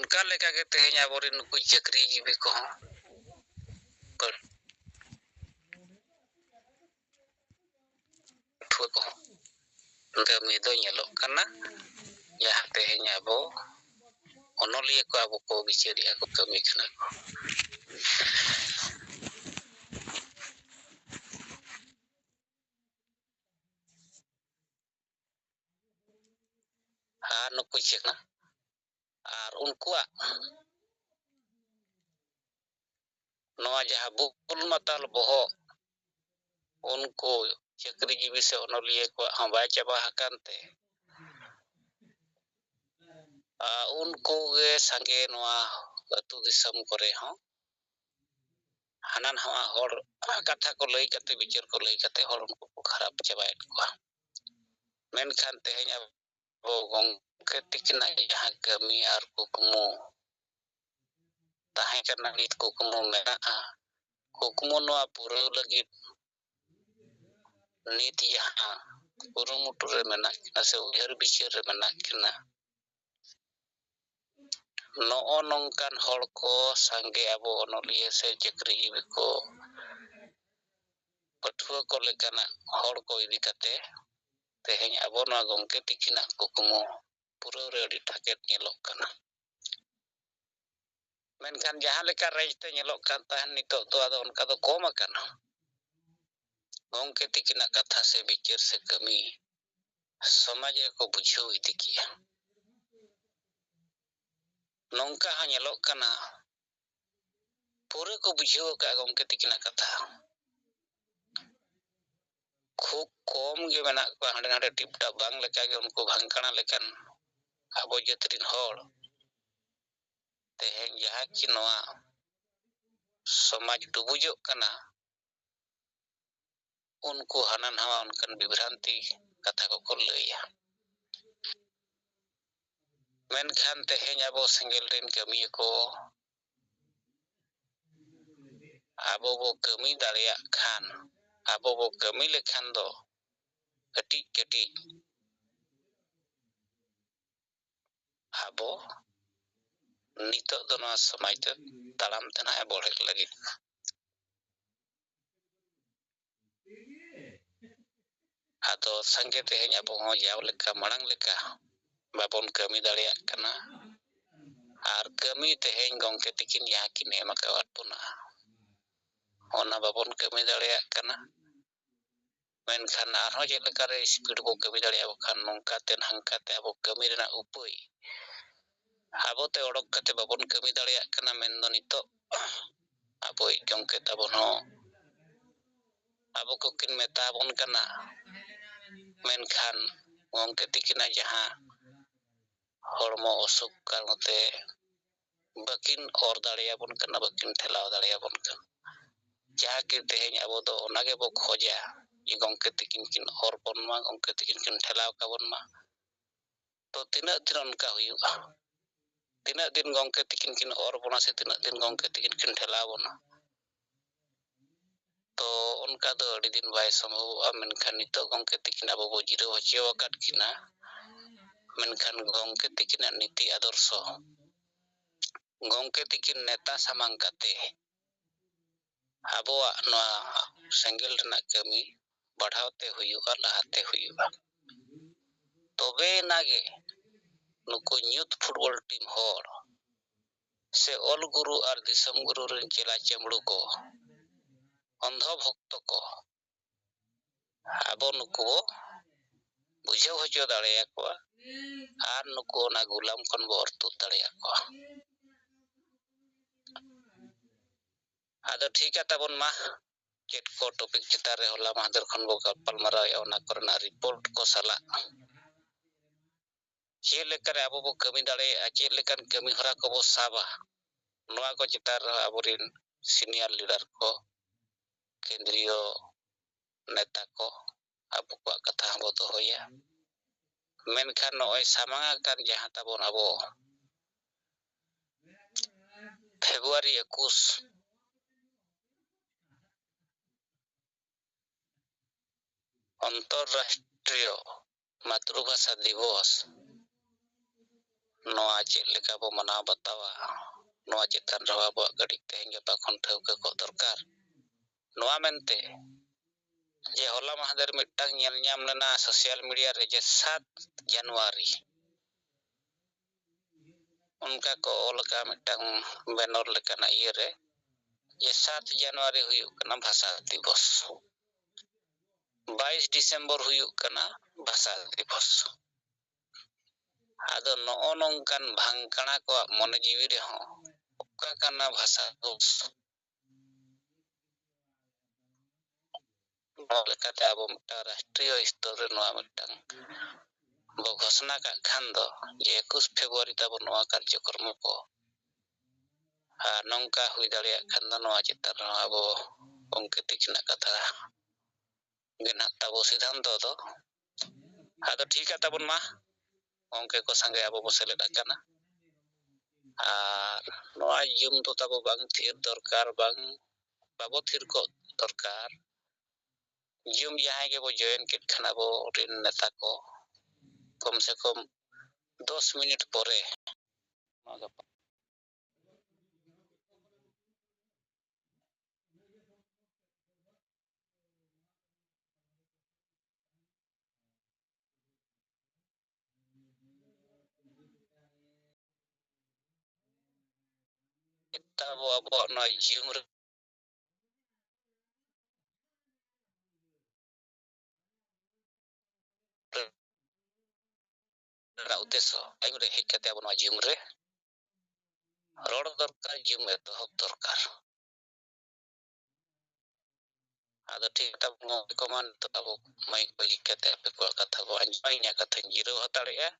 उनका लेका के तेहें आबोरिन नुकु चक्री जीवी को ठुआ को कमी दो nyelok kana ya teheं abo onolia ko abo ko bichari ako kami kana ko नुकु चेकना और उनकुआ नवा जहां बुल माताल बोहो उनको चक्री जीवी से ओनोलिए को हम बाय चाबा हकानते उनको गे संगे नवा अतु दिसम करे हो हाना नवा हर कथा को लई कते विचार को लई कते हर उनको को खराब चाबाय को मेनखान तेहें abo gongke tikina jahang kami ar kukumu tahe kana nit kukumu mena kukumu noa pura lagi nit jahang kurumutu re mena kina se ujar bichir re mena kina no nongkan hor ko sange abo onolie se chakri ko pathua ko lekana hor ko idi kate teheं abo noa gongke tikina kukumu pura re adi thaket nyelok kana मेनखान जहां लेका रजते nyelok kan tahan nitok do ado onka do kom akana gongke tikina katha se bichir se kami समाज को बुझाव इदी किया नौका हा nyelok kana पूरे को बुझाव का गongke tikina katha खूब कम गे मेना को हांडे हांडे टिपटा बांग लेका गे उनको भांगकणा लेकन abo जतरिन हर तेहें जहां कि नवा समाज डुबुजो kana उनको हाना नवा उनकन विभ्रांति कथा को लैया मेनखान तेहें abo सेंगेल रिन कमी को abo bo kami dareya khan abo bo kami lekhan do kati kati abo nitok do nwa samaj te talam tena bolek lagi ado sange teheं abo ho jaw leka marang leka babon kami dareya kana ar kami teheं gongke tikin yakin emakawat puna ona babon kami dareya kana मेनखान आरो जे लेका रे speed को कमी दाड़िया बखान नोंका ते हंका ते अब कमी रेना उपाय आबो ते ओडक कते बाबन कमी दाड़िया kana मेन दो नितो आबो गंके ताबन हो आबो को किन मेता बन kana मेनखान गंके तिकिना जहां हरमो असुख कारणते बकिन और दाड़िया बन kana बकिन ठेलाव दाड़िया बन kana जहां के तेहें आबो दो ओनागे बो खोजा गongke tikin kin और bonma gongke tikin kin ठेलाव का bonma तो tina दिन उनका हुआ tina दिन gongke tikin kin और बोना से tina दिन gongke tikin kin ठेलाव बोना तो उनका दो अड़ी दिन बाय संभव मेनखान नितो gongke tikin abo bo jiro हचियो वकाट किना मेनखान gongke tikin नीति आदर्श gongke tikin नेता samang kate abuwa noa senggel rena kami बढ़ाते हुआ लहाते हुआ तबे नागे नुको यूथ फुटबॉल टीम हर से ऑल गुरु और दिसम गुरु रेन चेला चमड़ू को अंधा भक्त को आबो नुको बुझाव हचो दाड़िया को आर नुको ना गुलाम खन बो अरतु दाड़िया को आदो ठीक है तबन मा चेट को टॉपिक चिता रे होला मादर खन बो गप्पल मारा या ओना करना रिपोर्ट को सला चे लेकर आबो बो कमी दाड़े चे लेकर कमी हरा को बो साबा नोआ को चिता रे आबोरिन सीनियर लीडर को केंद्रीय नेता को आबो को कथा बो दोया मेनखान नोय सामांगा कान जहां ताबोन आबो फेब्रुआरी 21 अंतरराष्ट्रीय मातृभाषा दिवस noa chet leka bo manaw batawa noa chetan rawa bo gadi teheng gapa khon thauka ko dorkar noa mente je hola mahader mittang nyel nyam lena social media re je 7 Januari unka ko olka mittang banner lekana iere je 7 Januari huyuk kana bhasa divos 22 Desember huyuk kana bhasa divos ado no nongkan bhangkana ko mone jiwi re ho oka kana bhasa divos lekate abo mittang rastriyo stor re noa mittang bo घोषणा का खान दो जे 21 February tabo noa कार्यक्रम को nongka hui daria kan do noa chetan abo gongke tikina katha gena tabo siddhanto do ado thik tabon ma gongke ko sange abo bo seleda kana ar noa yum to tabo bang thir dorkar bang babo thir ko dorkar yum jahay ge bo join kit khana bo rin neta ko कम से कम 10 minute परे tabo abo no yum ra uteso aimre hekate abo no yum re rod dorkar yum eto dorkar ado ठीक tab ngo koman to abo mai ko ikate ape ko katha bo anjai nya katha jiro hatare ya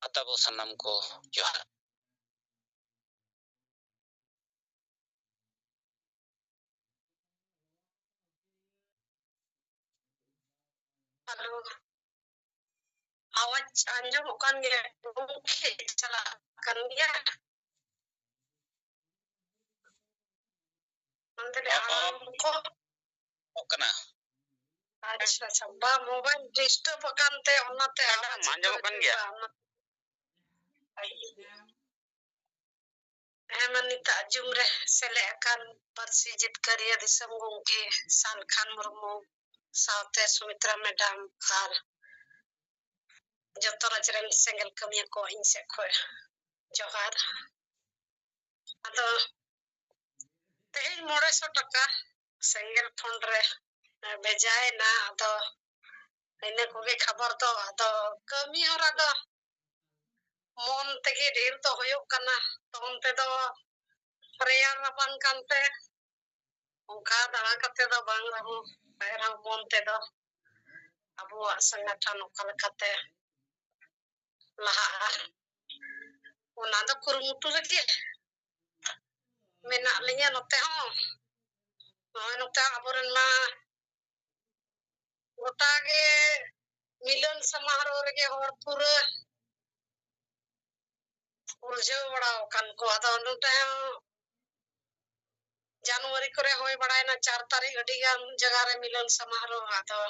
atabo sanam ko johar halo awak anjum kan ge mungkin salah kan dia nanti alam ko okana अच्छा अच्छा बा mobile disturb करते उन्नते आवाज kan gya Emanita jumre sele akan parsi jitkariya disam gongke Salkhan Murmu saute Sumitra Madam ar joto rajren sengel kamiya ko inse ko johar ado tehil 150 taka sengel fond re bejaye na ado ine koge khabar do ado kami hora do mon tege der to hoyok kana ton te do prayer rapang kante ongka dara kate do bang rahu paira mon te do abuak sangathan oka lekate laha ona do kurumutu lagi menak linya note ho note aboren ma gota ge milan samaro rege hor pura uljo bada kan ko ado note Januari kore hoy bada na 4 tarik adi gan jaga re milan samaro ado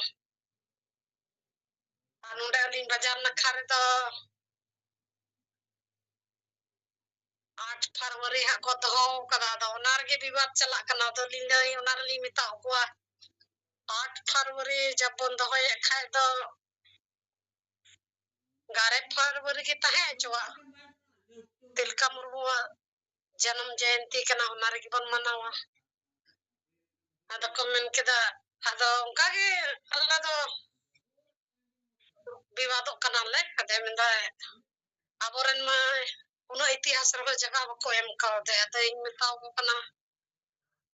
anunda alin bajar na khare do 8 February ha ko doho kada do onar ge biwad chalak kana do lindai onar li mita ko 8 February jab bond hoy khai do 11 February ki tahe chwa Tilka Murmu janam jayanti kana onar ge bon manawa ado komen keda ado onka ge alla do biwado kana le ade menda aboren ma uno itihas ro jaga ko em ka de ado ing metaw ko kana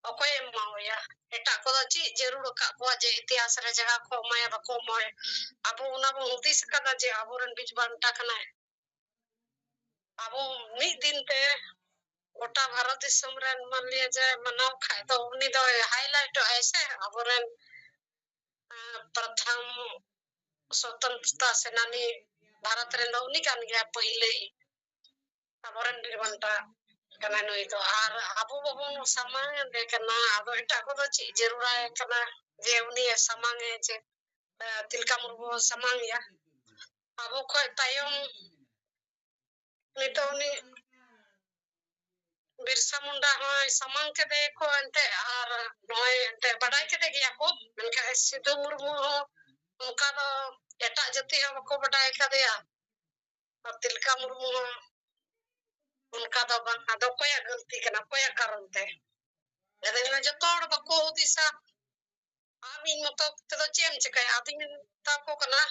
okoy em mau ya eta ko do chi jarur ka ko je itihas re jaga ko maya ba ko moy abo una bo hudis kada je aboren bij banta kana abo mi din te गोटा Bharat दिसम rain मान लिया जाए मनाव खाए तो उन्हीं दो highlight ऐसे अबोरेन प्रथम स्वतंत्रता सेनानी भारत रेन दो उन्हीं कान गया पहले अबोरेन बिरबंटा कना नुई तो आर अबो बबन सामान दे कना अबो एटा को तो ची जरूरा है कना जे उन्हीं सामान है जे तिलका मुर्मू सामान या अबो खोय तायम nito ni Birsa Munda hoy samang kede ko ante ar noy ante badai kede gya ko menka Sidhu Murmu unka do etak jati ha ko badai kadea ar Tilka Murmu unka do bang ado koya galti kana koya karante ede na joto hor bako hudisa ami moto tedo chem chekaya adin ta ko kana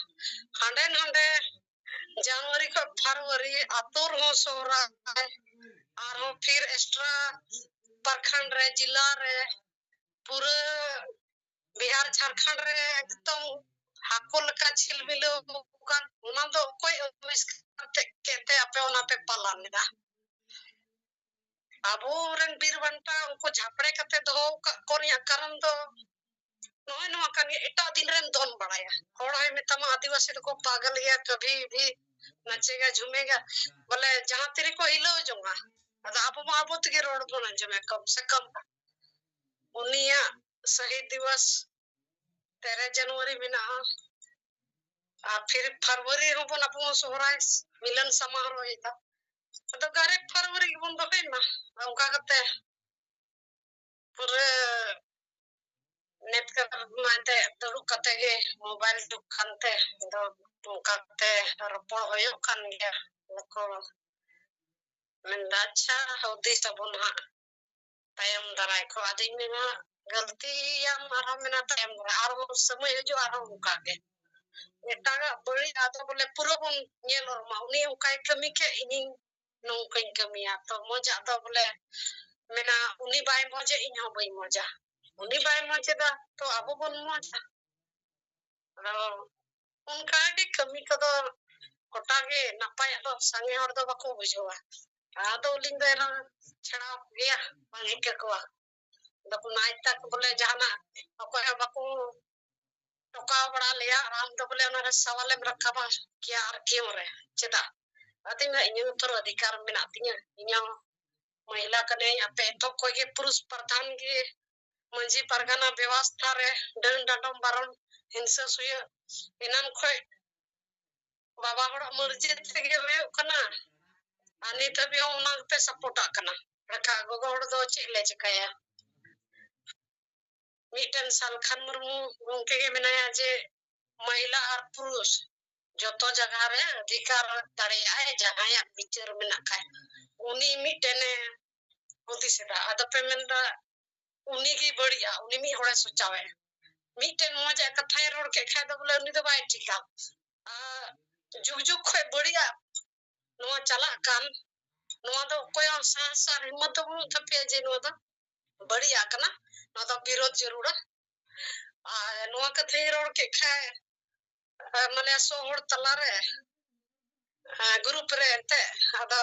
hande January ko February atur ho sora आरो फिर extra प्रखंड रे जिला रे पूरे बिहार झारखंड रे एकदम हाकुल का छिलबिलो kan una do koy aviskar kete ape ona pe palan da abo ren bir banta unko jhapre kate do korya karan do noy no kan eta din ren don badaya hor hay metama आदिवासी को पागल या कभी भी नचेगा झूमेगा बोले जहां तेरे को हिलो जाऊंगा अदा आप तगे रोड पर अंजमे कम से कम उनिया शहीद दिवस 13 जनवरी बिना फिर फरवरी रो बन अपो सोहराय मिलन समारोह था तो गारे फरवरी बन बहे ना उनका कते पूरे नेट का माते दुरु कते के मोबाइल दुखानते तो उनका कते रपो होयो kan गया लको mendacha hodi sabun ha tayam darai ko adin na galti yang marah mena tayam aro samay jo aro ukage etaga bari ado bole puro bon nyel orma uni ukai kami ke ini nongkain kami ato moja do bole mena uni bai moja inyo bai moja uni bai moja da to abo bon moja ro unka ke kami ko do kotage napai do sange hor do bako bujwa ado ling da era chhara gaya bangi ke ko दको नाइ तक बोले जाना अकोय बको टोका बड़ा लिया राम तो बोले उन्हें सवाल में रखा बा क्या और क्यों रे चेता अति में इन्हें उत्तर अधिकार में आती है इन्हें महिला कने अपे तो कोई के पुरुष प्रधान के मंजी परगना व्यवस्था रे डन डटम बारन हिंसा सुय इनन खोय बाबा हड़ मर्जी ते वे कना अनि तबे उना पे सपोर्ट कना रखा गोगो हड़ दो चिले चकाया मिटन सालखान मुर्मू गोंके के मेनाया जे महिला और पुरुष जोतो जगह रे अधिकार दाड़े आए जहां बिचार मेना खाए उनी मिटने होती सेदा अदपे मेनदा उनी की बढ़िया उनी मी होड़े सोचावे मिटन मजा कथाय रोड के खाए दो बोले उनी तो बाय ठीका जुग जुग खोय बढ़िया नो चला कान नो तो कोई साहस हिम्मत तो थपे जे नो तो बढ़िया कना नो तो विरोध जरूर नो कथाय रोड के खाए मने सो होड़ तलारे ग्रुप रे ते अदा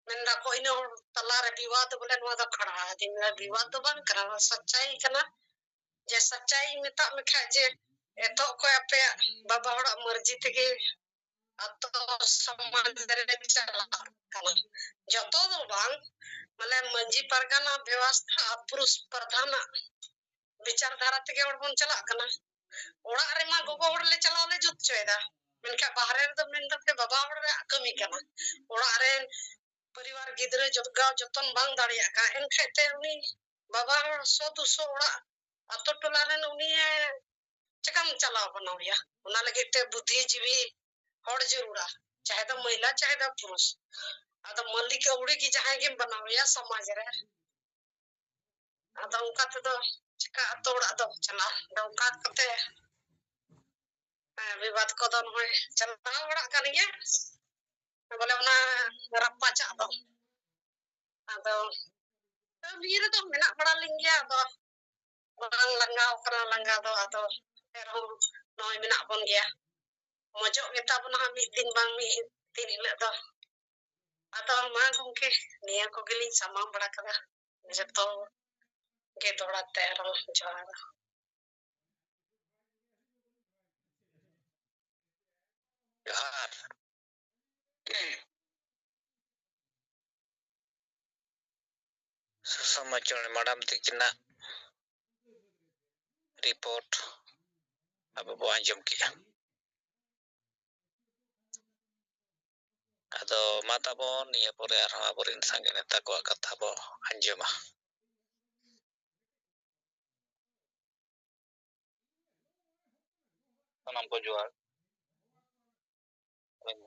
मेंदा कोई ने तलारे विवाद बोले नो दा खड़ा दिन विवाद तो बंद करा सच्चाई कना जे सच्चाई मिता में खा जे एतो को अपे बाबा हड़ मर्जी तके अतो समाज रे चला कना जतो दो बांग मले मंजी परगना व्यवस्था पुरुष प्रधान विचारधारा तके हड़ बन चला कना ओड़ा रे मा गोगो हड़ ले चला ले जुत चोयदा मेनका बाहरे रे तो मेन के बाबा हड़ रे कमी कना ओड़ा रे परिवार गिदरे जतगा जतन बांग दाड़िया का एन खेते उनी बाबा हड़ 100 200 ओड़ा अतो टोला रे उनी चकम चला बनावया उना लगे ते बुद्धिजीवी हड़ जरूरा चाहे तो महिला चाहे तो पुरुष अदा मल्लिक उड़ी की जहां के बनावया समाज रे अदा उनका तो चका तोड़ा दो चला उनका कते विवाद को दोन होय चला ओड़ा कनिया बोले उना रप्पा चा दो अदा वीर तो मेना बड़ा लिंगिया दो bang langau kena langga do ato pero noy mena bon gya mojo kita pun mi tin bang mi tin ile do ato ma gongke niya ko gili samang bada kada jeto ge toda tero jara Johar. Susamachon madam tikina report apa bo anjom kia ᱟᱫᱚ ᱢᱟ ᱛᱟᱵᱚᱱ ᱱᱤᱭᱟᱹ ᱯᱚᱨᱮ ᱟᱨᱦᱚᱸ ᱟᱵᱚᱨᱮᱱ ᱥᱟᱸᱜᱮ ᱱᱮᱛᱟ ᱠᱚᱣᱟᱜ ᱠᱟᱛᱷᱟ ᱵᱚ ᱟᱸᱡᱚᱢᱟ᱾ ᱥᱟᱱᱟᱢ ᱠᱚ ᱡᱚᱦᱟᱨ᱾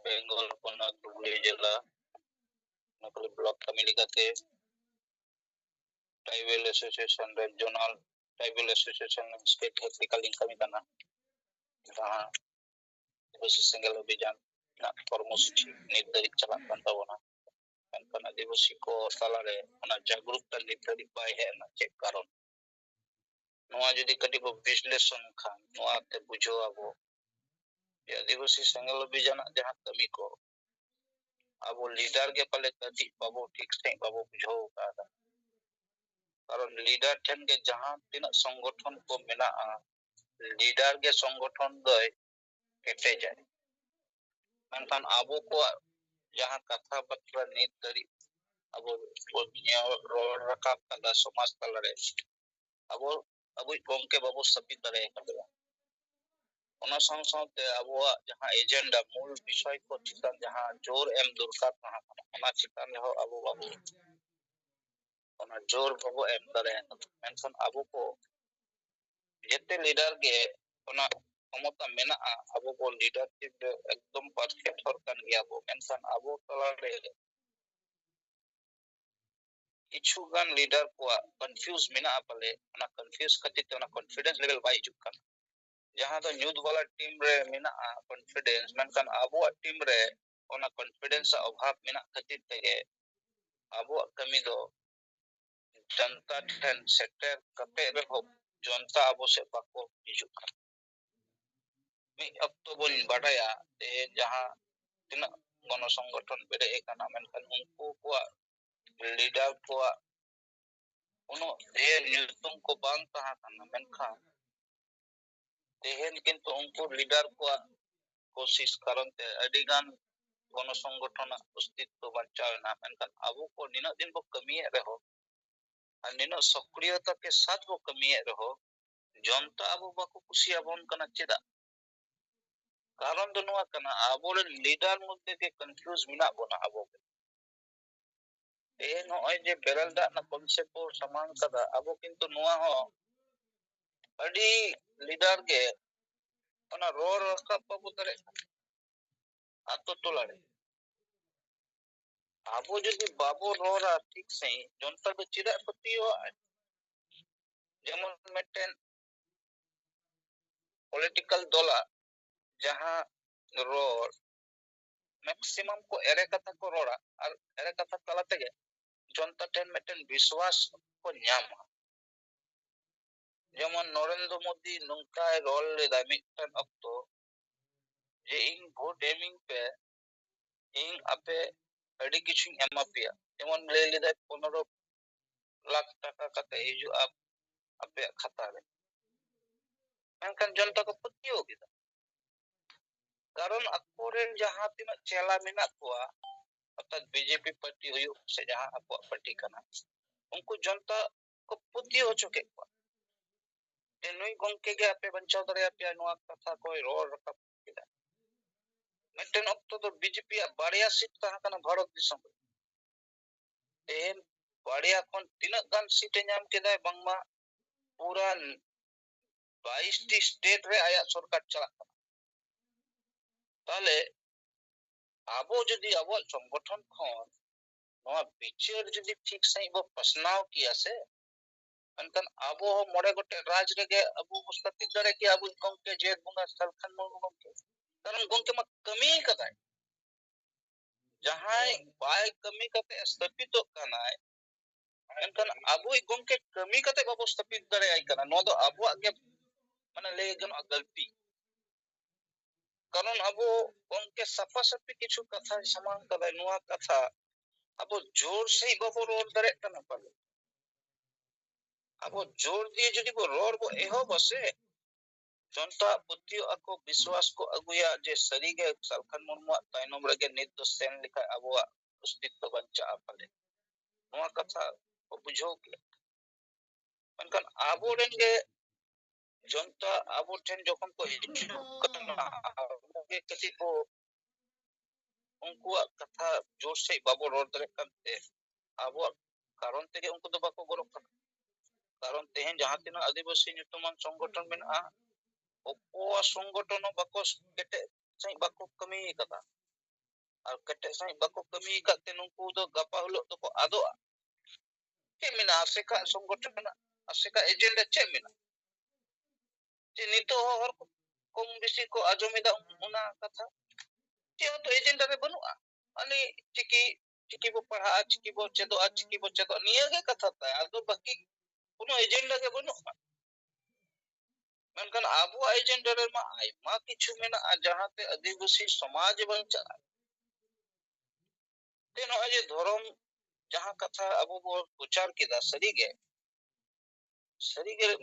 বেঙ্গল পণ্য হুগলি জেলা নকল ব্লক কমিটি কাছে tribal association regional tribal association state technical ইনকামি ᱠᱟᱱᱟ ᱡᱟᱦᱟᱸ ᱟᱹᱫᱤᱵᱟᱹᱥᱤ ᱥᱮᱸᱜᱮᱞ ᱚᱵᱷᱤᱡᱟᱱ ᱨᱮᱱᱟᱜ ᱠᱚᱨᱢᱚᱥᱩᱪᱤ ᱱᱤᱛ ᱫᱷᱟᱹᱨᱤᱡ ᱪᱟᱞᱟᱜ ᱠᱟᱱ ᱛᱟᱵᱚᱱᱟ᱾ ᱢᱮᱱᱠᱷᱟᱱ ᱟᱹᱫᱤᱵᱟᱹᱥᱤ ᱠᱚ ᱛᱟᱞᱟᱨᱮ ᱚᱱᱟ ᱡᱟᱜᱽᱨᱩᱠᱛᱟ ᱱᱤᱛ ᱫᱷᱟᱹᱨᱤᱡ ᱵᱟᱭ ᱦᱮᱡ ᱮᱱᱟ ᱪᱮᱫ ᱠᱟᱨᱚᱱ? ᱱᱚᱣᱟ ᱡᱩᱫᱤ ᱠᱟᱹᱴᱤᱡ ᱵᱚ ᱵᱤᱥᱞᱮᱥᱚᱱ ᱠᱷᱟᱱ ᱱᱚᱣᱟᱛᱮ ᱵᱩᱡᱷᱟᱹᱣ ᱟᱵᱚ ᱡᱮ ᱟᱹᱫᱤᱵᱟᱹᱥᱤ ᱥᱮᱸᱜᱮᱞ ᱚᱵᱷᱤᱡᱟᱱᱟᱜ ᱡᱟᱦᱟᱸ ᱠᱟᱹᱢᱤ ᱠᱚ ᱟᱵᱚ লিডার ᱜᱮ ᱯᱟᱞᱮ ᱠᱟᱹᱴᱤᱡ ᱵᱟᱵᱚ ᱴᱷᱤᱠ ᱥᱟᱺᱦᱤᱡ ᱵᱟᱵᱚ ᱵᱩᱡᱷᱟᱹᱣ ᱟᱠᱟᱫᱟ᱾ কারণ লিডার ᱴᱷᱮᱱ ᱜᱮ ᱡᱟᱦᱟᱸ ᱛᱤᱱᱟᱹᱜ ᱥᱚᱝᱜᱚᱴᱷᱚᱱ ᱠᱚ ᱢᱮᱱᱟᱜᱼᱟ লিডার ᱜᱮ ᱥᱚᱝᱜᱚᱴᱷᱚᱱ ᱫᱚᱭ ᱠᱮᱴᱮᱡᱟᱭ᱾ ᱢᱮᱱᱠᱷᱟᱱ ᱟᱵᱚ ᱠᱚᱣᱟᱜ ᱡᱟᱦᱟᱸ ᱠᱟᱛᱷᱟ ᱵᱟᱛᱨᱟ ᱱᱤᱛ ᱫᱷᱟᱹᱨᱤᱡ ᱟᱵᱚ ᱨᱚᱲ ᱨᱟᱠᱟᱵ ᱠᱟᱫᱟ ᱥᱚᱢᱟᱡᱽ ᱛᱟᱞᱟᱨᱮ ᱟᱵᱚᱭᱤᱡ ᱜᱚᱝᱠᱮ ᱵᱟᱵᱚ ᱥᱟᱹᱯᱤᱫ ᱫᱟᱲᱮ ᱟᱠᱟᱫᱟ᱾ ᱚᱱᱟ ᱥᱟᱶ ᱥᱟᱶᱛᱮ ᱟᱵᱚᱣᱟᱜ ᱡᱟᱦᱟᱸ ᱮᱡᱮন্ডᱟ ᱢূল ᱵᱤषᱚᱭ ᱠᱚ ᱪᱮᱛᱟᱱ ᱡᱟᱦᱟᱸ ᱡᱳᱨ ᱮᱢ ᱫᱚᱨᱠᱟর ᱛᱟᱦᱮᱸ ᱠᱟᱱᱟ ᱚᱱᱟ ᱪᱮᱛᱟᱱ ᱨᱮᱦᱚᱸ ᱟᱵᱚ ᱵᱟᱵᱚ ᱚᱱᱟ ᱡᱳᱨ ᱵᱟᱵᱚ ᱮᱢ ᱫᱟᱲᱮ ᱟᱠᱟᱫᱟ᱾ ᱢᱮᱱᱠᱷᱟᱱ ᱟᱵᱚ ᱠᱚ ᱡᱮᱛᱮ লিডার ᱜᱮ ᱚᱱᱟ ক্ষমতা ᱢᱮᱱᱟᱜᱼᱟ ᱟᱵᱚ ᱵᱚ লিডারশিᱯ ᱨᱮ ᱮᱠᱫᱚᱢ ᱯᱟরফᱮক্ᱴ ᱦᱚᱲ ᱠᱟᱱ ᱜᱮᱭᱟ ᱵᱚ᱾ ᱢᱮᱱᱠᱷᱟᱱ ᱟᱵᱚ ᱛᱟᱞᱟᱨᱮ ᱠᱤᱪᱷᱩ ᱜᱟᱱ লিডার ᱠᱚᱣᱟᱜ ᱠᱚᱱফᱤউᱡ ᱢᱮᱱᱟᱜᱼᱟ ᱯᱟᱞᱮ ᱚᱱᱟ ᱠᱚᱱফᱤউᱡ ᱠᱷᱟᱹᱛᱤᱨ ᱛᱮ ᱚᱱᱟ ᱠᱚᱱফᱤᱰᱮন্স ᱞᱮᱵᱮᱞ ᱵᱟᱭ ᱦᱤᱡᱩᱜ ᱠᱟᱱᱟ᱾ ᱡᱟᱦᱟᱸ ᱫᱚ ᱧᱩᱛ ᱵᱟᱞᱟ ᱴᱤᱢ ᱨᱮ ᱢᱮᱱᱟᱜᱼᱟ ᱠᱚᱱফᱤᱰᱮন্স ᱢᱮᱱᱠᱷᱟᱱ ᱟᱵᱚᱣᱟᱜ ᱴᱤᱢ ᱨᱮ ᱚᱱᱟ ᱠᱚᱱফᱤᱰᱮন্ᱥ ᱚᱵᱷᱟᱵ ᱢᱮᱱᱟᱜ ᱠᱷᱟᱹᱛᱤᱨ ᱛᱮᱜᱮ ᱟᱵᱚᱣᱟᱜ ᱠᱟᱹᱢᱤ ᱫᱚ ᱡᱚᱱᱛᱟ ᱴᱷᱮᱱ ᱥᱮᱴᱮᱨ ᱠᱟᱛᱮ ᱨᱮᱦᱚᱸ ᱡᱚᱱᱛᱟ ᱟᱵᱚ ᱥᱮᱫ ᱵᱟᱠᱚ ᱦᱤᱡᱩᱜ ᱠᱟᱱᱟ᱾ ᱢᱤᱫ ᱚᱠᱛᱚ ᱵᱚᱱ ᱵᱟᱰᱟᱭᱟ ᱡᱟᱦᱟᱸ ᱛᱤᱱᱟᱹᱜ ᱜᱚᱱᱚ ᱥᱚᱝᱜᱚᱴᱷᱚᱱ ᱵᱮᱨᱮᱫ ᱟᱠᱟᱱᱟ ᱢᱮᱱᱠᱷᱟन ᱩᱱᱠᱩ ᱠᱚᱣᱟᱜ লিডার ᱠᱚᱣᱟᱜ ᱩᱱᱟᱹᱜ ᱰᱷᱮᱨ ᱧᱩᱛᱩᱢ ᱠᱚ ᱵᱟᱝ ᱛᱟᱦᱮᱸ ᱠᱟᱱᱟ᱾ ᱢᱮᱱᱠᱷᱟᱱ ᱛᱮᱦᱮᱧ ᱠᱤᱱᱛᱩ ᱩᱱᱠᱩ লিডার ᱠᱚᱣᱟᱜ ᱠᱳᱥᱤᱥ ᱠᱟᱨᱚᱱ ᱛᱮ ᱟᱹᱰᱤᱜᱟᱱ ᱜᱚᱱᱚ ᱥᱚᱝᱜᱚᱴᱷᱚᱱᱟᱜ ᱚস্তিত্ব ᱵᱟᱧᱪᱟᱣ ᱮᱱᱟ᱾ ᱢᱮᱱᱠᱷᱟᱱ ᱟᱵᱚ ᱠᱚ ᱱᱤᱱᱟᱹᱜ ᱫᱤᱱ ᱵᱚ ᱠᱟᱹᱢᱤᱭᱮᱫ ᱨᱮᱦᱚᱸ ᱟᱨ ᱱᱤᱱᱟᱹᱜ ᱥᱚᱠᱨᱤᱭᱚᱛᱟ के साथ ᱵᱚ ᱠᱟᱹᱢᱤᱭᱮᱫ ᱨᱮᱦᱚᱸ ᱡᱚᱱᱛᱟ ᱟᱵᱚ ᱵᱟᱠᱚ ᱠᱩᱥᱤᱭᱟᱵᱚᱱ ᱠᱟᱱᱟ ᱪᱮᱫᱟᱜ? ᱠᱟᱨᱚᱱ ᱫᱚ ᱱᱚᱣᱟ ᱠᱟᱱᱟ ᱟᱵᱚᱨᱮᱱ লিডার ᱢᱚᱫᱽᱫᱷᱮ ᱜᱮ ᱠᱚᱱফᱤউᱡ ᱢᱮᱱᱟᱜ ᱵᱚᱱᱟ ᱟᱵᱚ ᱜᱮ᱾ ᱛᱮᱦᱮᱧ ᱱᱚᱜᱼᱚᱭ ᱡᱮ ᱵᱮᱨᱮᱞ ᱫᱟᱜ ᱨᱮᱱᱟᱜ ᱠᱚᱱᱥᱮᱯᱴ ᱵᱚ ᱥᱟᱢᱟᱝ ᱠᱟᱫᱟ ᱟᱵᱚ ᱠᱤᱱᱛᱩ ᱱᱚᱣᱟ ᱦᱚᱸ ᱟᱹᱰᱤ লিডার ᱜᱮ ᱚᱱᱟ ᱨᱚᱲ ᱨᱟᱠᱟᱵ ᱵᱟᱵᱚ ᱫᱟᱲᱮᱭᱟᱜ ᱠᱟᱱᱟ ᱟᱛᱳ ᱴᱚᱞᱟ ᱨᱮ᱾ ᱟᱵᱚ ᱡᱩᱫᱤ ᱵᱟᱵᱚ ᱨᱚᱲᱟ ᱴᱷᱤᱠ ᱥᱟᱺᱦᱤᱡ ᱡᱚᱱᱛᱟ ᱫᱚ ᱪᱮᱫᱟᱜ ᱯᱟᱹᱛᱭᱟᱹᱣᱟᱜᱼᱟ? ᱡᱮᱢᱚᱱ ᱢᱤᱫᱴᱮᱱ ᱯᱚᱞᱤᱴᱤᱠᱟᱞ ᱫᱚᱞᱟᱜ ᱡᱟᱦᱟᱸ ᱨᱚᱲ ᱢᱮᱠᱥᱤমাᱢ ᱠᱚ ᱮᱲᱮ ᱠᱟᱛᱷᱟ ᱠᱚ ᱨᱚᱲᱟ ᱟᱨ ᱮᱲᱮ ᱠᱟᱛᱷᱟ ᱛᱟᱞᱟ ᱛᱮᱜᱮ ᱡᱚᱱᱛᱟ ᱴᱷᱮᱱ ᱢᱤᱫᱴᱮᱱ ᱵᱤᱥᱣᱟᱥ ᱠᱚ ᱧᱟᱢᱟ᱾ ᱡᱮᱢᱚᱱ ᱱᱚᱨᱮᱱᱫᱨᱚ ᱢᱳᱫᱤ ᱱᱚᱝᱠᱟᱭ ᱨᱚᱲ ᱞᱮᱫᱟ ᱢᱤᱫᱴᱮᱱ ᱚᱠᱛᱚ ᱡᱮ ᱤᱧ ᱵᱷᱳᱴ ᱮᱢᱤᱧ ᱯᱮ ᱤᱧ ᱟᱯᱮ ᱟᱹᱰᱤ ᱠᱤᱪᱷᱩᱧ ᱮᱢᱟ ᱯᱮᱭᱟ᱾ ᱡᱮᱢᱚᱱ ᱞᱟᱹᱭ ᱞᱮᱫᱟᱭ 15 লাখ টাকা ᱠᱟᱛᱮ ᱦᱤᱡᱩᱜᱼᱟ ᱟᱯᱮᱭᱟᱜ ᱠᱷᱟᱛᱟ ᱨᱮ᱾ ᱢᱮᱱᱠᱷᱟन ᱡᱚᱱᱛᱟ ᱠᱚ ᱯᱟᱹᱛᱭᱟᱹᱣ ᱠᱮᱫᱟ᱾ ᱠᱟᱨᱚᱱ ᱟᱠᱚᱨᱮᱱ ᱡᱟᱦᱟᱸ ᱛᱤᱱᱟᱹᱜ ᱪᱮᱞᱟ ᱢᱮᱱᱟᱜ ᱠᱚᱣᱟ অর্থাৎ বিজেপি পার্টি ᱦᱩᱭᱩᱜ ᱥᱮ ᱡᱟᱦᱟᱸ ᱟᱠᱚᱣᱟᱜ ᱯᱟর্টি ᱠᱟᱱᱟ ᱩᱱᱠᱩ ᱡᱚᱱᱛᱟ ᱠᱚ ᱯᱟᱹᱛᱭᱟᱹᱣ ᱦᱚᱪᱚ ᱠᱮᱫ ᱠᱚᱣᱟ ᱡᱮ ᱱᱩᱭ ᱜᱚᱝᱠᱮ ᱜᱮ ᱟᱯᱮ ᱵᱟᱧᱪᱟᱣ ᱫᱟᱲᱮᱭᱟᱯᱮᱭᱟ ᱱᱚᱣᱟ ᱠᱟᱛᱷᱟ ᱠᱚᱭ ᱨᱚᱲ ᱨᱟᱠᱟᱵ ᱠᱮᱫᱟ᱾ ᱢᱤᱫᱴᱮᱱ ᱚᱠᱛᱚ ᱫᱚ ᱵᱤᱡᱮᱯᱤᱭᱟᱜ ᱵᱟᱨᱭᱟ ᱥᱤᱴ ᱛᱟᱦᱮᱸ ᱠᱟᱱᱟ ᱵᱷᱟᱨᱚᱛ ᱫᱤᱥᱚᱢ ᱨᱮ᱾ ᱛᱮᱦᱮᱧ ᱵᱟᱨᱭᱟ ᱠᱷᱚᱱ ᱛᱤᱱᱟᱹᱜ ᱜᱟᱱ ᱥᱤᱴ ᱮ ᱧᱟᱢ ᱠᱮᱫᱟᱭ ᱵᱟᱝᱢᱟ ᱯᱩᱨᱟᱹ 22ᱴᱤ ᱥᱴᱮᱴ ᱨᱮ ᱟᱭᱟᱜ ᱥᱚᱨᱠᱟর ᱪᱟᱞᱟᱜ ᱠᱟᱱᱟ। ᱛᱟᱦᱞᱮ ᱟᱵᱚ ᱡᱩᱫᱤ ᱟᱵᱚᱣᱟᱜ ᱥᱚᱝᱜᱚᱴᱷᱚᱱ ᱠᱷᱚᱱ ᱱᱚᱣᱟ ᱵᱤᱪᱟᱹᱨ ᱡᱩᱫᱤ ᱴᱷᱤᱠ ᱥᱟᱺᱦᱤᱡ ᱵᱚ ᱯᱟᱥᱱᱟᱣ ᱠᱮᱭᱟ ᱥᱮ ᱮᱱᱠᱷᱟᱱ ᱟᱵᱚ ᱦᱚᱸ 9 ᱜᱚᱴᱮᱡ ᱨᱟᱡᱽ ᱨᱮᱜᱮ ᱟᱵᱚ ᱵᱚ ᱥᱛᱷᱟᱯᱤᱛ ᱫᱟᱲᱮ ᱠᱮᱭᱟ ᱟᱵᱚ ᱜᱚᱝᱠᱮ ᱡᱮᱴ ᱵᱚᱸᱜᱟ ᱥᱟᱞᱠᱷᱟᱱ ᱢᱩᱨᱢᱩ ᱜᱚᱝᱠᱮ। ᱠᱟᱨᱚᱱ ᱜᱚᱝᱠᱮ ᱢᱟ ᱠᱟᱹᱢᱤ ᱠᱟᱫᱟᱭ। ᱡᱟᱦᱟᱸᱭ ᱵᱟᱭ ᱠᱟᱹᱢᱤ ᱠᱟᱛᱮ ᱥᱛᱷᱟᱯᱤᱛᱚᱜ ᱠᱟᱱᱟᱭ ᱮᱱᱠᱷᱟन ᱟᱵᱚᱭ ᱜᱚᱝᱠᱮ ᱠᱟᱹᱢᱤ ᱠᱟᱛᱮ ᱵᱟᱵᱚ ᱥᱛᱷᱟᱯᱤᱛ ᱫᱟᱲᱮᱭᱟᱭ ᱠᱟᱱᱟ। ᱱᱚᱣᱟ ᱫᱚ ᱟᱵᱚᱣᱟᱜ ᱜᱮ ᱢᱟᱱᱮ ᱞᱟᱹᱭ ᱜᱟᱱᱚᱜᱼᱟ ᱜᱟᱹᱞᱛᱤ। কারণ আবো গংকে সাফা সাফি কিছু কথা সমান কদায় নোয়া কথা আবো জোর সেই বাবো রোড দাঁড়ায় কানা পাবে আবো জোর দিয়ে যদি বো রোড বো এহো বসে জনতা প্রতি আকো বিশ্বাস কো আগুয়া যে সরিগে সালখান মুর্মু তাইনম রেগে নিত সেন লেখা আবো অস্তিত্ব বাঞ্চা পালে নোয়া কথা ও বুঝো কে মেনখান আবো রেনগে জনতা আবো ঠেন যখন কো হিজু কানা আবো কে কতি কো ᱩᱱᱠᱩᱣᱟᱜ ᱠᱟᱛᱷᱟ ᱡᱳᱨ ᱥᱟᱺᱦᱤᱡ ᱵᱟᱵᱚ ᱨᱚᱲ ᱫᱟᱲᱮᱭᱟᱜ ᱠᱟᱱᱛᱮ ᱟᱵᱚᱣᱟᱜ ᱠᱟᱨᱚᱱ ᱛᱮᱜᱮ ᱩᱱᱠᱩ ᱫᱚ ᱵᱟᱠᱚ ᱜᱚᱲᱚᱜ ᱠᱟᱱᱟ ᱠᱟᱨᱚᱱ ᱛᱮᱦᱮᱧ ᱡᱟᱦᱟᱸ ᱛᱤᱱᱟᱹᱜ ᱟᱹᱫᱤᱵᱟᱹᱥᱤ ᱧᱩᱛᱩᱢᱟᱱ ᱥᱚᱝᱜᱚᱴᱷᱚᱱ ᱢᱮᱱᱟᱜᱼᱟ ᱚᱠᱚᱣᱟᱜ ᱥᱚᱝᱜᱚᱴᱷᱚᱱ ᱦᱚᱸ ᱵᱟᱠᱚ ᱠᱮᱴᱮᱡ ᱥᱟᱺᱦᱤᱡ ᱵᱟᱠᱚ ᱠᱟᱹᱢᱤ ᱟᱠᱟᱫᱟ ᱟᱨ ᱠᱮᱴᱮᱡ ᱥᱟᱺᱦᱤᱡ ᱵᱟᱠᱚ ᱠᱟᱹᱢᱤ ᱟᱠᱟᱫ ᱛᱮ ᱱᱩᱠᱩ ᱫᱚ ᱜᱟᱯᱟ ᱦᱤᱞᱳᱜ ᱫᱚᱠᱚ ᱟᱫᱚᱜᱼᱟ ᱪᱮᱫ ᱢᱮᱱᱟᱜᱼᱟ ᱟᱥᱮᱠᱟ ᱥᱚᱝᱜᱚᱴᱷᱚᱱ ᱢᱮᱱᱟᱜᱼᱟ ᱟᱥᱮᱠᱟ ᱮᱡᱮᱱᱰᱟ ᱪᱮᱫ ᱢᱮᱱᱟᱜᱼᱟ ᱡᱮ ᱱᱤᱛᱚᱜ ᱦᱚᱸ ᱦᱚᱲ ᱠᱚᱢ ᱵᱮᱥᱤ ᱠᱚ ᱟᱸᱡᱚᱢᱮᱫᱟ ᱚᱱᱟ ᱠᱟᱛᱷᱟ ᱪᱮᱫ ᱦᱚᱸᱛᱚ ᱮᱡᱮᱱᱰᱟ ᱨᱮ ᱵᱟᱹᱱᱩᱜᱼᱟ ᱢᱟᱱᱮ ᱪᱤᱠᱤ ᱵᱚ ᱯᱟᱲᱦᱟᱜᱼᱟ ᱪᱤᱠᱤ ᱵᱚ ᱪᱮᱫᱚᱜᱼᱟ ᱱᱤᱭᱟᱹᱜᱮ ᱠᱟᱛᱷᱟ ᱛᱟᱭ ᱟᱫᱚ ᱵᱟᱹᱠᱤ কোনো এজেন্ডা ᱜᱮ ᱵᱟᱹᱱᱩᱜᱼᱟ ᱢᱮᱱᱠᱷᱟᱱ ᱟᱵᱚᱣᱟᱜ ᱮᱡᱮᱱᱰᱟ ᱨᱮᱢᱟ ᱟᱭᱢᱟ ᱠᱤᱪᱷᱩ ᱢᱮᱱᱟᱜᱼᱟ ᱡᱟᱦᱟᱸᱛᱮ ᱟᱹᱫᱤᱵᱟᱹᱥᱤ ᱥᱚᱢᱟᱡᱽ ᱵᱟᱧᱪᱟᱜᱼᱟ ᱛᱮ ᱱᱚᱜᱼᱚᱭ ᱡᱮ ᱫᱷᱚᱨᱚᱢ ᱡᱟᱦᱟᱸ ᱠᱟᱛᱷᱟ ᱟᱵᱚ ᱵᱚ ᱯᱨᱚᱪᱟᱨ ᱠᱮᱫᱟ ᱥᱟᱹᱨᱤᱜᱮ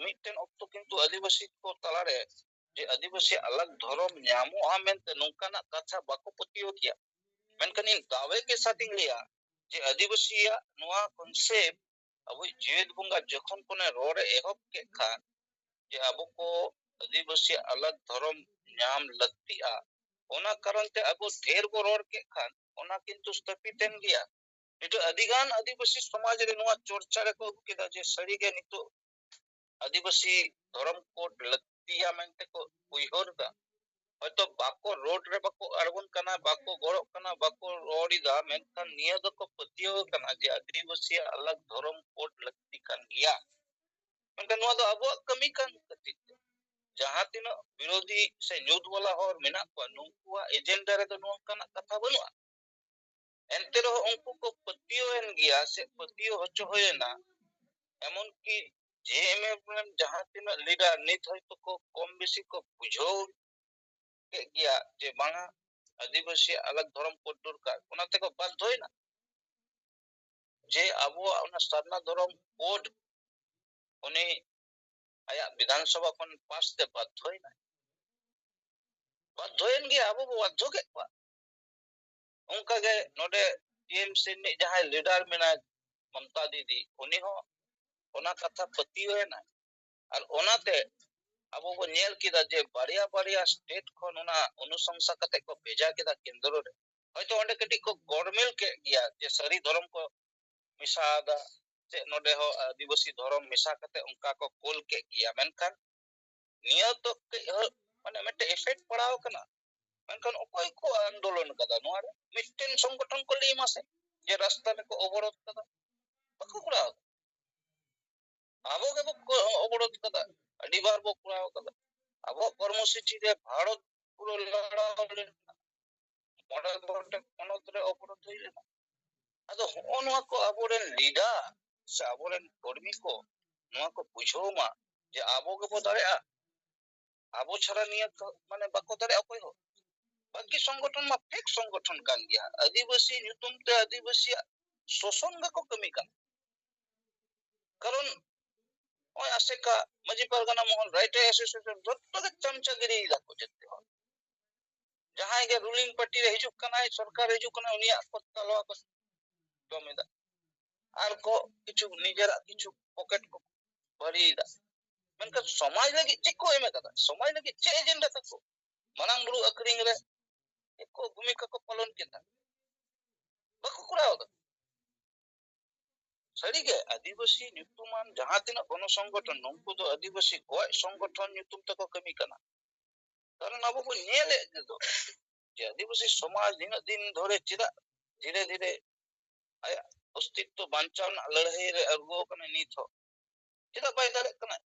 ᱢᱤᱫᱴᱮᱱ ᱚᱠᱛᱚ ᱠᱤᱱᱛᱩ ᱟᱹᱫᱤᱵᱟᱹᱥᱤ ᱠᱚ ᱛᱟᱞᱟᱨᱮ ᱡᱮ ᱟᱹᱫᱤᱵᱟᱹᱥᱤ ᱟᱞᱟᱜ ᱫᱷᱚᱨᱚᱢ ᱧᱟᱢᱚᱜᱼᱟ ᱢᱮᱱᱛᱮ ᱱᱚᱝᱠᱟᱱᱟᱜ ᱠᱟᱛᱷᱟ ᱵᱟᱠᱚ ᱯᱟᱹᱛᱭᱟᱹᱣ ᱠᱮᱭᱟ ᱢᱮᱱᱠᱷᱟᱱ ᱤᱧ ᱫᱟᱣᱮ ᱜᱮ ᱥᱟᱛᱤᱧ ᱞᱟᱹᱭᱟ ᱡᱮ ᱟᱹᱫᱤᱵᱟᱹᱥᱤᱭᱟᱜ ᱱᱚᱣᱟ ᱠᱚᱱᱥᱮᱯᱴ ᱟᱵᱚᱭᱤᱡ ᱡᱮᱣᱮᱫ ᱵᱚᱸᱜᱟ ᱡᱚᱠᱷᱚᱱ ᱠᱷᱚᱱᱮ ᱨᱚᱲᱮ ᱮᱦᱚᱵ ᱠᱮᱫ ᱠᱷᱟᱱ ᱡᱮ ᱟᱵᱚ ᱠᱚ ᱟᱹᱫᱤᱵᱟᱹᱥᱤᱭᱟᱜ ᱟᱞᱟᱜ ᱫᱷᱚᱨᱚᱢ ᱧᱟᱢ ᱞᱟᱹᱠᱛᱤᱜᱼᱟ ᱚᱱᱟ ᱠᱟᱨᱚᱱ ᱛᱮ ᱟᱵᱚ ᱰᱷᱮᱨ ᱵᱚ ᱨᱚᱲ ᱠᱮᱫ ᱠᱷᱟᱱ ᱚᱱᱟ ᱠᱤᱱᱛᱩ ᱥᱛᱷᱟᱯᱤᱛᱮᱱ ᱜᱮᱭᱟ ᱱᱤᱛᱚᱜ ᱟᱹᱰᱤᱜᱟᱱ ᱟᱹᱫᱤᱵᱟᱹᱥᱤ ᱥᱚᱢᱟᱡᱽ ᱨᱮ ᱱᱚᱣᱟ ᱪᱚᱨᱪᱟ ᱨᱮᱠᱚ ᱟᱹᱜᱩ ᱠᱮᱫᱟ ᱡᱮ ᱥᱟᱹᱨᱤᱜᱮ ᱱᱤᱛᱚᱜ ᱟᱹᱫᱤᱵᱟᱹᱥᱤ ᱫᱷᱚᱨᱚᱢ ᱠᱳᱰ ᱞᱟᱹᱠᱛᱤᱭᱟ ᱢᱮᱱᱛᱮ ᱠᱚ ᱩᱭᱦᱟᱹᱨ ᱮᱫᱟ হয়তো বাক্য রোড রে বাক্য আড়গন কানা বাক্য গড়ক কানা বাক্য রড়িদা মেনখান নিয়ে দকো পতিও কানা যে আদিবাসী আলাগ ধরম কোড লাক্তি কান গিয়া মেনখান নোয়া দো আবো কামি কান কতি jahan tina বিরোধী সে নিউজ वाला হর মেনা কো নুকুয়া এজেন্ডা রে দো নোকানা কথা বানুয়া এনতে রহ উনকু কো পতিও এন গিয়া সে পতিও হচো হয়না এমন কি যে এমএ jahan tina লিডার নিত হয়তো কো কম বেশি কো বুঝাও গিয়া যে বাংলা আদিবাসী আলাগ ধরম কোড দরকার ওনাতে কো বাধ্য হয় না যে আবো ওনা সারনা ধরম কোড উনি আয়া বিধানসভা কোন পাস তে বাধ্য হয় না বাধ্য হয়েন গিয়া আবো বাধ্য কে পা उनका गे नोडे टीएमसी नि जहां लीडर मेना ममता दीदी उनी हो ओना कथा पतियो है ना और ओनाते अब वो नेल किदा जे बारिया बारिया स्टेट खन ओना अनुशंसा कते को भेजा किदा केंद्र रे হয়তো ওন্ডে কটি কো গড়মেল কে গিয়া যে সারি ধরম को मिसादा से नोडे हो आदिवासी धरम मिसा कते उनका को कोल के गया मेनखान निया तो माने मेटे इफेक्ट पड़ाव कना मेनखान ओकोय को आंदोलन कदा नोरे मिटेन संगठन को ली मासे जे रास्ता में को अवरोध कदा बको कुड़ा आबो के बको अवरोध कदा अडी बार बो कुड़ा कदा आबो कर्मसूची रे भारत पुरो लड़ाव ले मॉडल बोर्ड कोनोत रे अवरोध होइले आदो होनवा को आबोरेन लीडर से आबोरेन कर्मी को नवा को बुझो मा जे आबो के बो दाड़े आबो छरा निया माने बको दाड़े अकोय हो बाकी संगठन मा फेक संगठन कान गया आदिवासी ᱧᱩᱛᱩᱢ ᱛᱮ आदिवासी शोषण को कमी कान कारण ओय आसेका मजी परगना मोहन राइट एसोसिएशन जत्तो के चमचागिरी लाको जत्ते हो जहां के रूलिंग पार्टी रे हिजुक कना सरकार हिजुक कना उनिया को तलवा को जमेदा आर को किछु निजरा किछु पॉकेट को भरीदा मेनका समाज लगी चिको एमे कदा समाज लगी चे एजेंडा तको मनांग बुरु अकरिंग रे एको भूमिका को पालन केदा बको कुराव सरी के आदिवासी ᱧᱩᱛᱩᱢᱟᱱ जहां तिना गण संगठन नंकु दो आदिवासी गय संगठन ᱧᱩᱛᱩᱢ तको कमी कना कारण अब को नेले दो जे आदिवासी समाज दिन दिन धरे चिदा धीरे धीरे आया अस्तित्व बांचाव ना लड़ाई रे अगो कने नित हो चिदा बाय दारे कना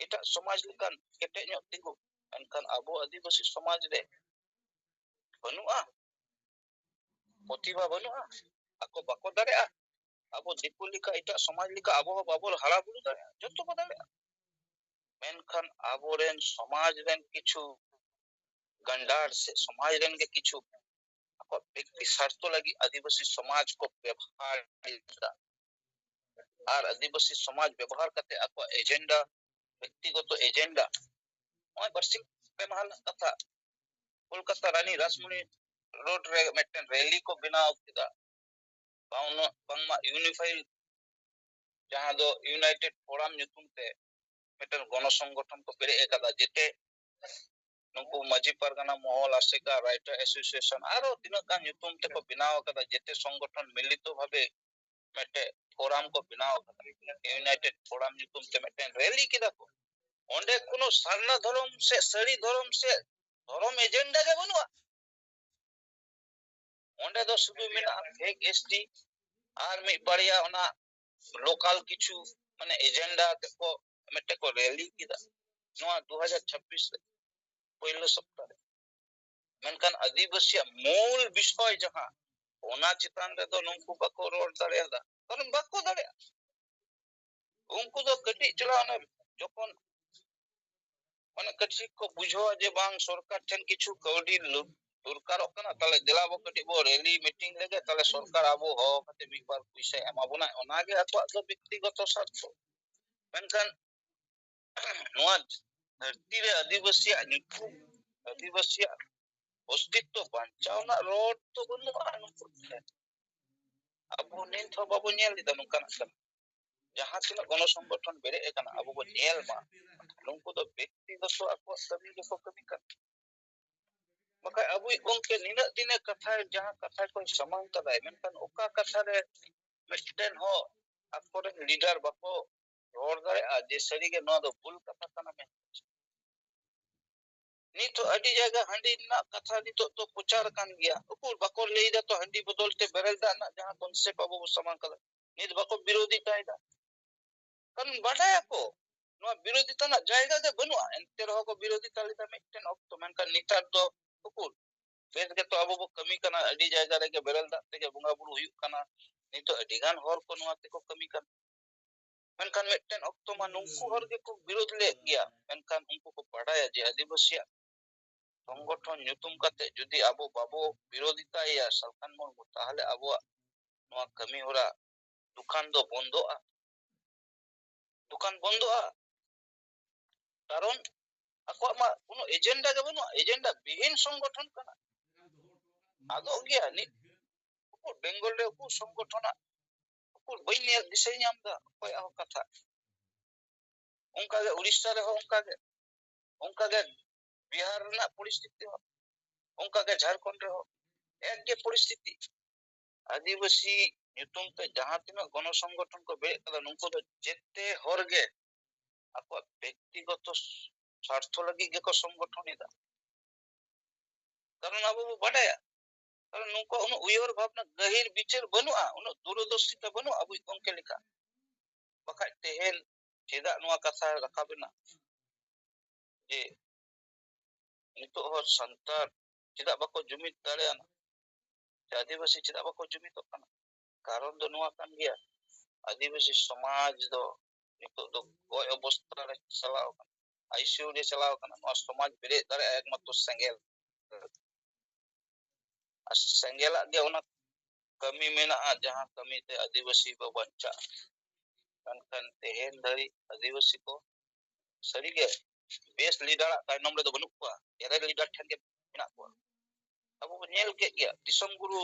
एटा समाज लकान केटे ᱧᱚᱜ तिगु एनखान अबो आदिवासी समाज रे बनुआ प्रतिभा बनुआ ako bako dare abo दिकु लिका एटा समाज लिका abo बाबो हारा बुरु दरे जत्तो को दरे मेनखान आबोरेन समाज रेन किछु गंडार से समाज रेन के किछु ako व्यक्ति स्वार्थ लगी आदिवासी समाज को व्यवहार और आदिवासी समाज व्यवहार करते ako एजेंडा व्यक्तिगत एजेंडा ओय बरसिंग पे महल कथा कोलकाता रानी रासमणी रोड रे मेटन रैली को बनाव किदा बाउनो बंगमा यूनिफाइड जहां दो यूनाइटेड फोरम ᱧᱩᱛᱩᱢ ते मेटन गण संगठन को बेरे एकदा जेते nungku maji pargana mohol aseka writer association aro tinaak gan nyutum te ko binaw kada jete songgothon milito bhabe mete forum ko binaw kada united forum nyutum te mete rally kida ko onde kono sarna dhorom se sari dhorom se dhorom agenda ge banua onde do sudu mena ek st ar mi bariya ona local kichu mane agenda ko mete ko rally kida noa 2026 पहिलो सप्ताह मेनकान आदिवासी मूल विषय जहां ओना चितान रे दो नंकु बाको road दाड़ेदा कारण बाको दाड़े उनको दो कटी चला ना जखन माने कटी को बुझो जे बांग सरकार ठेन किछु कौडी दुरकारो कना ताले दिलाबो कटी बो रैली मीटिंग लेगे ताले सरकार आबो हो कते मी बार पैसा एमाबोना ओनागे अतवा दो व्यक्तिगत स्वार्थ मेनकान नोआ धरती रे आदिवासी निकु आदिवासी अस्तित्व बांचावना रोड तो बनुआ नुकु abu nin tho babu nyel di tanung kan jahan tina gono संगठन bere ekana abu bo nyel ma nungku do ব্যক্তি goto aku kami ko kami kan maka abu ongke nina dine katha jahan katha ko samang kadai menkan oka katha re misten ho akore leader bako ror dare aje sari ge no do bul katha kana men ni to adi jaga handi na katha ni to puchar kan gya ukur bako leida to handi bodolte berel da na jahan concept abu samang kada nit bako বিরোধী kaida kan badaya ko no বিরোধিতা na jayga ge banua enter ho ko বিরোধিতা lita mitten okto menkan nitar do ukur bes ge to abu kami kana adi jayga re ge berel da te ge bunga buru huyuk kana nito adi gan hor ko no te ko kami kan menkan mitten okto ma nungku hor ge ko বিরোধ le gya menkan unku ko badaya je adivasi সংগঠন nyutum kate judi abu babo বিরোধিতা ya salkan mon tahale abu no kami hora dukan do bondoa dukan bondoa karon aku ma কোনো agenda ge banua agenda বিহীন সংগঠন kana ado gya ni ukur bengal re ukur সংগঠন ukur baini disai nyam da koy aho katha onka ge urissa re ho onka ge bihar na poristiti ho onka ge jharkhand re ho ek ge poristiti आदिवासी nyutum te jahan tina gono সংগঠন ko be kala nungko do jette horge aku ব্যক্তিগত স্বার্থ lagi ge ko সংগঠন ida karon abu badaya karon nungko uno uyar bhabna gahir bichar banua uno durudosita banua abu ongke lika bakai tehen cheda noa katha rakabena je nito hor santar cheda bako jumit dareana Adivasi Cheda बको Jumit kana karon do noa kan gya आदिवासी समाज do nito do goi obostha re chalao kana ICU re chalao kana noa समाज bere dare ekmatro sengel sengela ge ona kami mena jahan kami te Adivasi ko bancha kan tehen dari Adivasi ko sari ge best leader tainom re do banuk kwa era leader than ge mena kwa abu nyel ke gya disom guru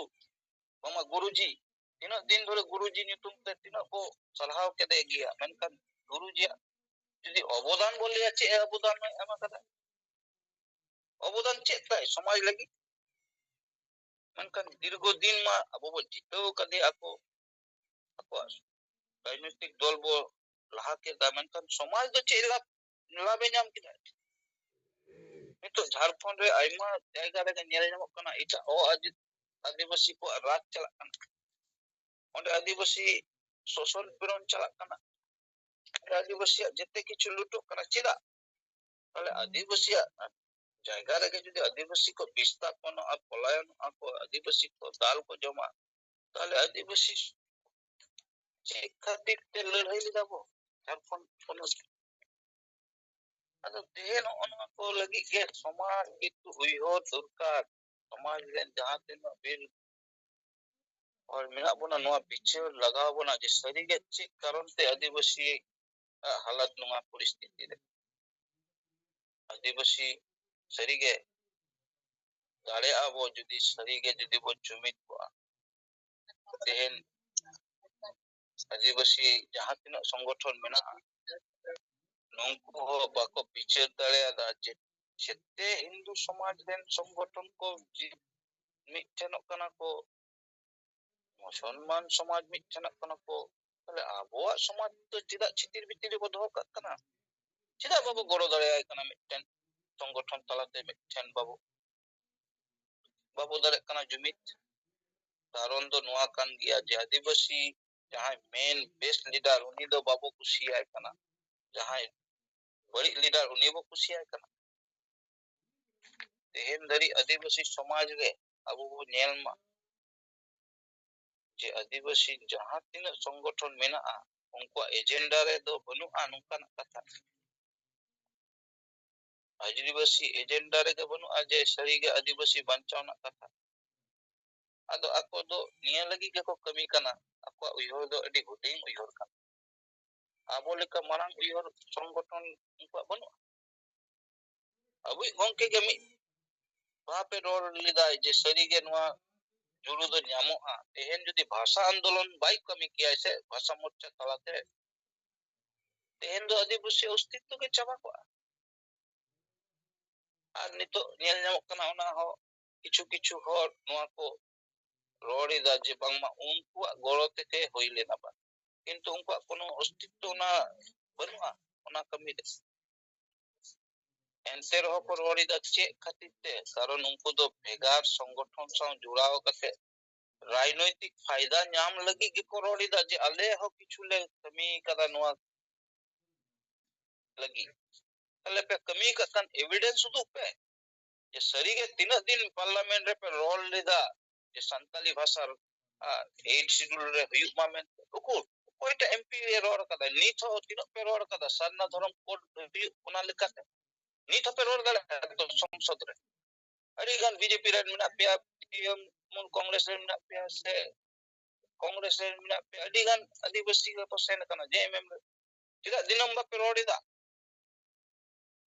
mama guruji tina din dhore guruji nyutum te tina ko salhaw ke de gya menkan guruji jodi অবদান বলে আছে অবদান ema kada অবদান chet tai samaj lagi menkan dirgo din ma abu bo jito kade ako রাজনৈতিক দল bo laha ke da menkan samaj do chet labe nyam kida nito jharkhand re aima jayga re nyel nyamok kana eta o Adivasi ko raj chalak kana onde Adivasi social piron chalak kana Adivasi jete kichu lutok kana cheda tale Adivasi jayga re jodi Adivasi ko বিস্তাপন আর পলায়ন ako आदिवासी ko dal ko joma tale आदिवासी che khatir te ladhai lidabo jharkhand kono ado tehen ona ko lagi ge samaj kitu huiho durkar samaj ren jahan tena bil और मेरा बोना नोआ बिचर लगाव बोना जे सरी ge chek karon te आदिवासी halat nunga परिस्थिति re आदिवासी सरी ge dare abo jodi sari ge jodi bo jumit bo tehen आदिवासी jahan tina संगठन mena nungku ho bako bichar dare ada je jete Hindu samaj den संगठन को मिठेनोग kana ko मुसलमान समाज मिठेनोग kana ko tale abuwag samaj do tidak chitir bitir ko doho kag kana chida babu goro dareay kana mitten संगठन talate mitten babu dare kana jumit karon do noa kan giya je adibasi jahan main best leader uni do babu kusiyay kana jahan bari leader uni bo kusiyay kana tehen dari adibasi samaj re abu bo nyel ma je adibasi jahan tina संगठन menaa उनको agenda रे दो बनुआ नोंकान कथा आदिवासी agenda रे बनुआ जे सरीगे आदिवासी बंचावना कथा आदो ako do niya lagi ge ko kami kana ako uyhor do adi huding uyhor kana abo leka marang uyhor संगठन उनको बनुआ Abu गंके ge mi bape ror lida je sariगे noa juru do nyamoa tehen jodi bhasha आंदोलन bai kami kiya se bhasha morcha talate tehen do adibasi ostitto ge chaba ko ar nito nyel nyamok kana ona ho kichu hor noa ko rorida je bangma unkuak goro teke hoi lena ba kintu unkuak kono ostitto na banua ona kami de ente roho ko rorida che khatir te karon unku do bhegar संगठन saw jurao kate राजनैतिक फायदा nyam lagi ge ko rorida je ale ho kichu le kami kada noa lagi ale pe kami ka kan evidence udu pe je sarige tinag din parliament re pe rol lida je santali bhasha 8 schedule re huyuk ma men uku koita mp re ror kada nit ho tinag pe ror kada sarna dharam code huyuk ona lekate nit ho pe ror dale to samsad re ari gan bjp re mena pe mun congress re mena pe se congress re mena pe adi gan adibasi ga pasen kana jmm re tidak dinam ba pe ror ida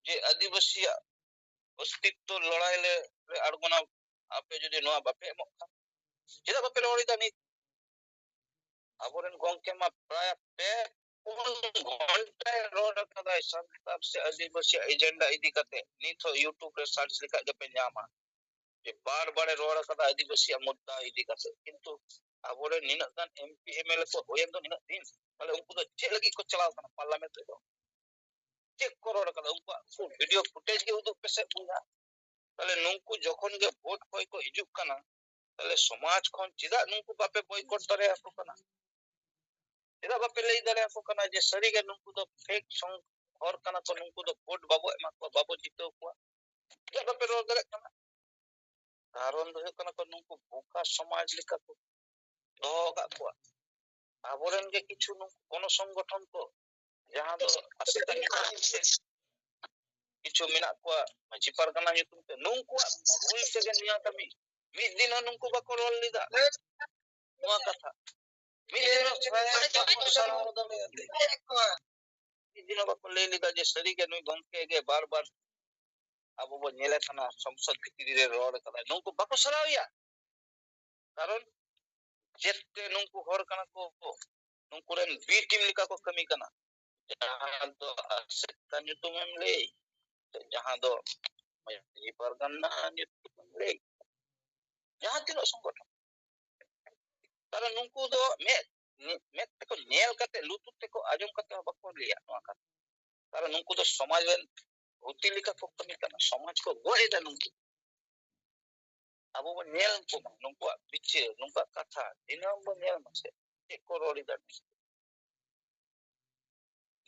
je adibasi अस्तित्व लड़ाई ले अड़गोना आपे जदि नोआ बापे ammo चेदा बापे लड़ीदा नि आबोरेन गंके मा प्राय पे घंटा रोड कदा संताप से आदिवासी एजेंडा इदी कते निथो यूट्यूब रे सर्च लिखा गपे न्यामा जे बार बार रोड कदा आदिवासी मुद्दा इदी कते किंतु आबोरेन निनक गान एमपी एमएलए को होयन तो निनक दिन माले उनको तो चे लगी को चलाव कना पार्लियामेंट रे चेक को रोड कदा उनको वीडियो फुटेज के उदु पेसे बुंगा तले नुंकु जखन गे वोट कोई को हिजुक कना तले समाज खन चिदा नुंकु बापे बॉयकॉट दरे आको कना चिदा बापे लई दरे आको कना जे सरी गे नुंकु तो फेक संग और कना तो नुंकु तो वोट बाबो एमा को बाबो जितो को चिदा बापे रो दरे कना कारण दो कना को नुंकु भूखा समाज लिका को दोगा को आबोरन गे किछु नुंकु कोनो संगठन को जहां दो असता किछु मेना को माजी परगना nyutum te नुंकु भूल से गे निया कमी mid din nungku bako rol lida noa katha mid din bako le lida je sari ge nui gongke ge bar bar abu bo nyele kana samsad bhitiri re rol kada nungku bako sarawiya karon jette nungku hor kana ko nungku ren b team lika ko kami kana jahan do asekta nyutum em le jahan do maji pargana nyutum le jahan tino संगठन तारा नुंकु दो me teko nyel kate lutut teko ajom kate bako liya noa kata तारा नुंकु दो समाज ren huti lika ko kami kana samaj ko goe da nungku abo bo nyel ko nungku biche nungka katha dinam bo nyel mase teko rori da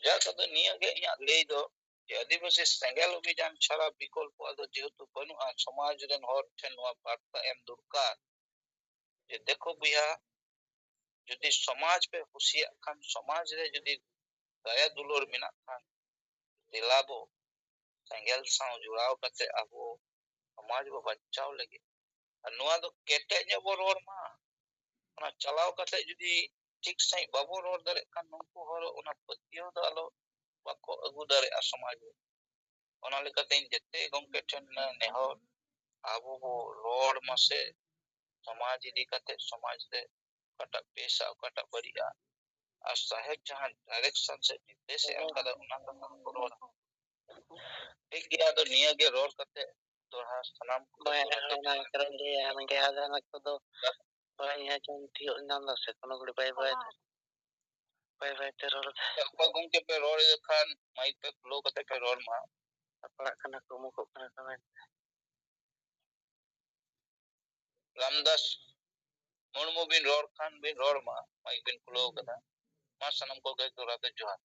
ja kada niya ge ya lei do je adivasi sengel obhijan chara bikolpo ado jehetu banua samaj ren hor then noa barta em durkar je dekho buya যদি সমাজ पे হুশিয়া খান সমাজ রে যদি daya dulur menak kan dilabo sengel saw jurao kate abo samaj bo bachao lagi noa do kete nya bo ror ma ona chalao kate judi ठीक सही बाबो ror dare kan nungku horo ona patio do alo bako agu dare a samaj ona lekate jette gongke ten neho abo bo ror mase samaj idi kate samaj de kata pesa kata baria asahek jahan direction se निर्देश em kada una kata korona ठीक गया तो निया के road करते दोहा सनाम Bayana karali anake adana kodo baya janti nanda se kono gudi bye teror apa gongke pe road khan mic pe flow करते पे road ma apara kana kumu ko kana kamen Ramdas Murmu बिन road खान बिन road मा mic बिन फ्लो कदा मा सनम को के दोराते जोहार